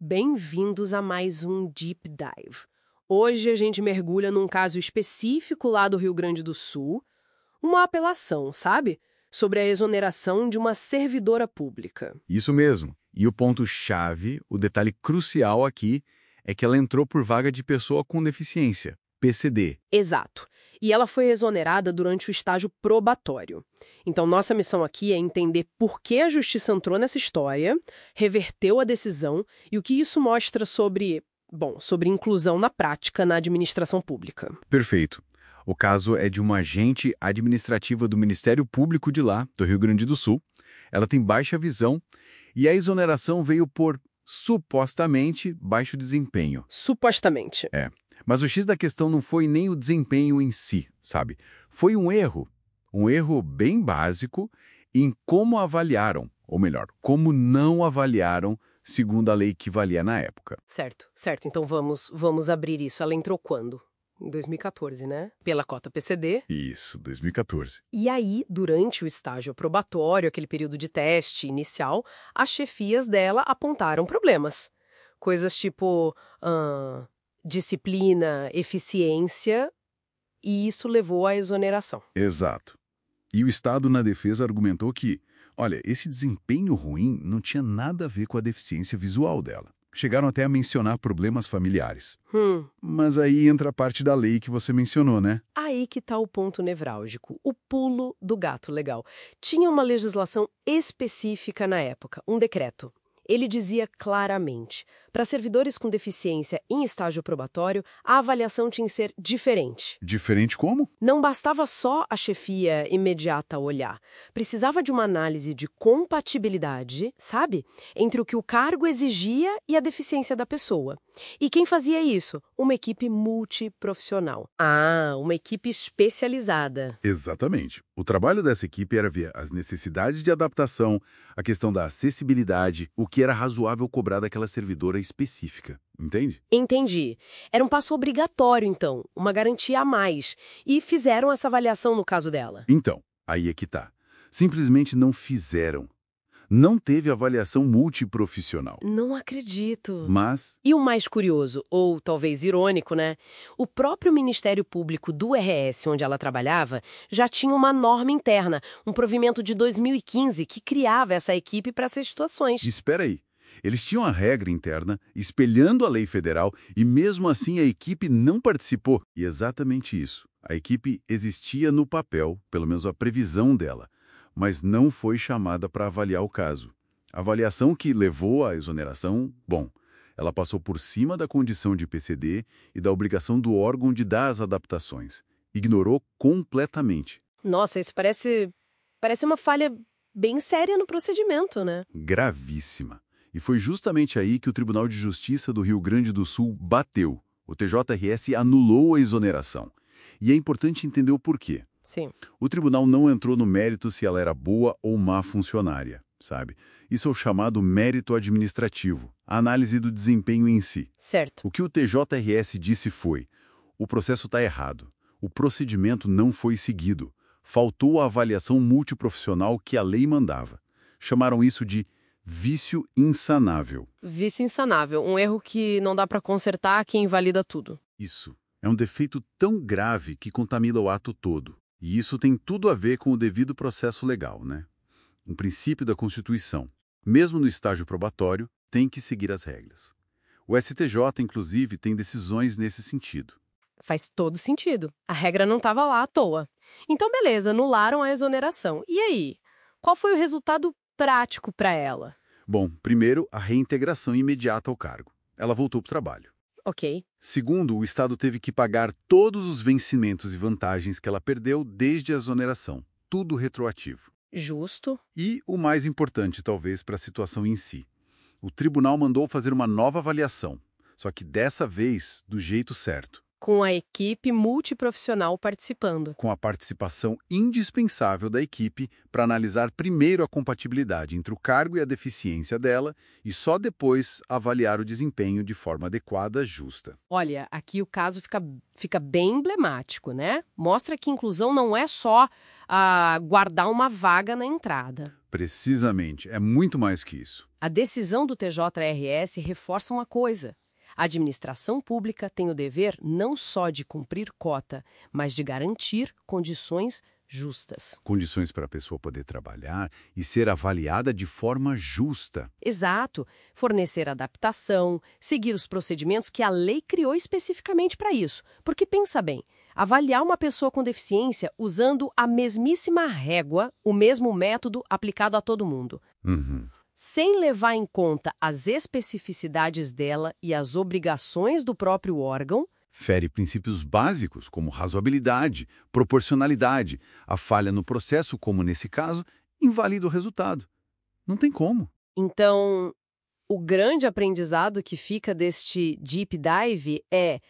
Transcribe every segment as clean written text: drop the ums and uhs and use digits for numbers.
Bem-vindos a mais um Deep Dive. Hoje a gente mergulha num caso específico lá do Rio Grande do Sul, uma apelação, sabe? Sobre a exoneração de uma servidora pública. Isso mesmo. E o ponto-chave, o detalhe crucial aqui, é que ela entrou por vaga de pessoa com deficiência, PCD. Exato. E ela foi exonerada durante o estágio probatório. Então, nossa missão aqui é entender por que a justiça entrou nessa história, reverteu a decisão e o que isso mostra sobre inclusão na prática na administração pública. Perfeito. O caso é de uma agente administrativa do Ministério Público de lá, do Rio Grande do Sul. Ela tem baixa visão e a exoneração veio por, supostamente, baixo desempenho. Supostamente. Mas o X da questão não foi nem o desempenho em si, sabe? Foi um erro bem básico em como avaliaram, ou melhor, como não avaliaram segundo a lei que valia na época. Certo. Então vamos abrir isso. Ela entrou quando? Em 2014, né? Pela cota PCD. Isso, 2014. E aí, durante o estágio probatório, aquele período de teste inicial, as chefias dela apontaram problemas. Coisas tipo disciplina, eficiência, e isso levou à exoneração. Exato. E o Estado na defesa argumentou que, olha, esse desempenho ruim não tinha nada a ver com a deficiência visual dela. Chegaram até a mencionar problemas familiares. Mas aí entra a parte da lei que você mencionou, né? Aí que está o ponto nevrálgico, o pulo do gato legal. Tinha uma legislação específica na época, um decreto. Ele dizia claramente, para servidores com deficiência em estágio probatório, a avaliação tinha que ser diferente. Diferente como? Não bastava só a chefia imediata olhar. Precisava de uma análise de compatibilidade, sabe? Entre o que o cargo exigia e a deficiência da pessoa. E quem fazia isso? Uma equipe multiprofissional. Uma equipe especializada. Exatamente. O trabalho dessa equipe era ver as necessidades de adaptação, a questão da acessibilidade, o que era razoável cobrar daquela servidora específica. Entende? Entendi. Era um passo obrigatório, então, uma garantia a mais. E fizeram essa avaliação no caso dela. Então, aí é que tá. Simplesmente não fizeram. Não teve avaliação multiprofissional. Não acredito. Mas... E o mais curioso, ou talvez irônico, né? O próprio Ministério Público do RS, onde ela trabalhava, já tinha uma norma interna, um provimento de 2015 que criava essa equipe para essas situações. Espera aí. Eles tinham a regra interna, espelhando a lei federal, e mesmo assim a equipe não participou. E exatamente isso. A equipe existia no papel, pelo menos a previsão dela, mas não foi chamada para avaliar o caso. A avaliação que levou à exoneração, ela passou por cima da condição de PCD e da obrigação do órgão de dar as adaptações. Ignorou completamente. Nossa, isso parece uma falha bem séria no procedimento, né? Gravíssima. E foi justamente aí que o Tribunal de Justiça do Rio Grande do Sul bateu. O TJRS anulou a exoneração. E é importante entender o porquê. Sim. O tribunal não entrou no mérito se ela era boa ou má funcionária, sabe? Isso é o chamado mérito administrativo, a análise do desempenho em si. Certo. O que o TJRS disse foi: o processo está errado, o procedimento não foi seguido, faltou a avaliação multiprofissional que a lei mandava. Chamaram isso de vício insanável. Vício insanável, um erro que não dá para consertar, que invalida tudo. Isso. É um defeito tão grave que contamina o ato todo. E isso tem tudo a ver com o devido processo legal, né? Um princípio da Constituição. Mesmo no estágio probatório, tem que seguir as regras. O STJ, inclusive, tem decisões nesse sentido. Faz todo sentido. A regra não estava lá à toa. Então, beleza, anularam a exoneração. E aí? Qual foi o resultado prático para ela? Bom, primeiro, a reintegração imediata ao cargo. Ela voltou para o trabalho. Ok. Segundo, o Estado teve que pagar todos os vencimentos e vantagens que ela perdeu desde a exoneração. Tudo retroativo. Justo. E o mais importante, talvez, para a situação em si. O tribunal mandou fazer uma nova avaliação, só que dessa vez do jeito certo. Com a equipe multiprofissional participando. Com a participação indispensável da equipe para analisar primeiro a compatibilidade entre o cargo e a deficiência dela e só depois avaliar o desempenho de forma adequada, justa. Olha, aqui o caso fica bem emblemático, né? Mostra que inclusão não é só guardar uma vaga na entrada. Precisamente, é muito mais que isso. A decisão do TJRS reforça uma coisa. A administração pública tem o dever não só de cumprir cota, mas de garantir condições justas. Condições para a pessoa poder trabalhar e ser avaliada de forma justa. Exato. Fornecer adaptação, seguir os procedimentos que a lei criou especificamente para isso. Porque pensa bem, avaliar uma pessoa com deficiência usando a mesmíssima régua, o mesmo método aplicado a todo mundo. Uhum. Sem levar em conta as especificidades dela e as obrigações do próprio órgão, Fere princípios básicos, como razoabilidade, proporcionalidade. A falha no processo, como nesse caso, invalida o resultado. Não tem como. então, o grande aprendizado que fica deste deep dive é: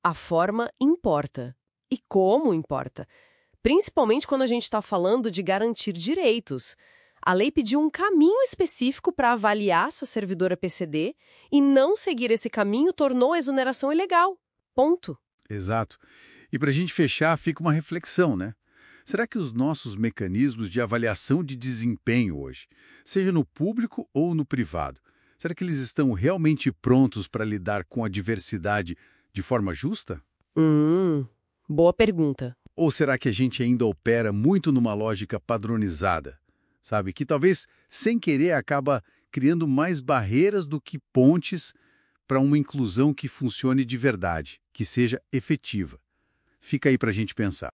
a forma importa. E como importa? Principalmente quando a gente está falando de garantir direitos. A lei pediu um caminho específico para avaliar essa servidora PCD e não seguir esse caminho tornou a exoneração ilegal. Ponto. Exato. E para a gente fechar, fica uma reflexão, né? Será que os nossos mecanismos de avaliação de desempenho hoje, seja no público ou no privado, será que eles estão realmente prontos para lidar com a diversidade de forma justa? Boa pergunta. Ou será que a gente ainda opera muito numa lógica padronizada? Sabe, que talvez, sem querer, acaba criando mais barreiras do que pontes para uma inclusão que funcione de verdade, que seja efetiva. Fica aí para a gente pensar.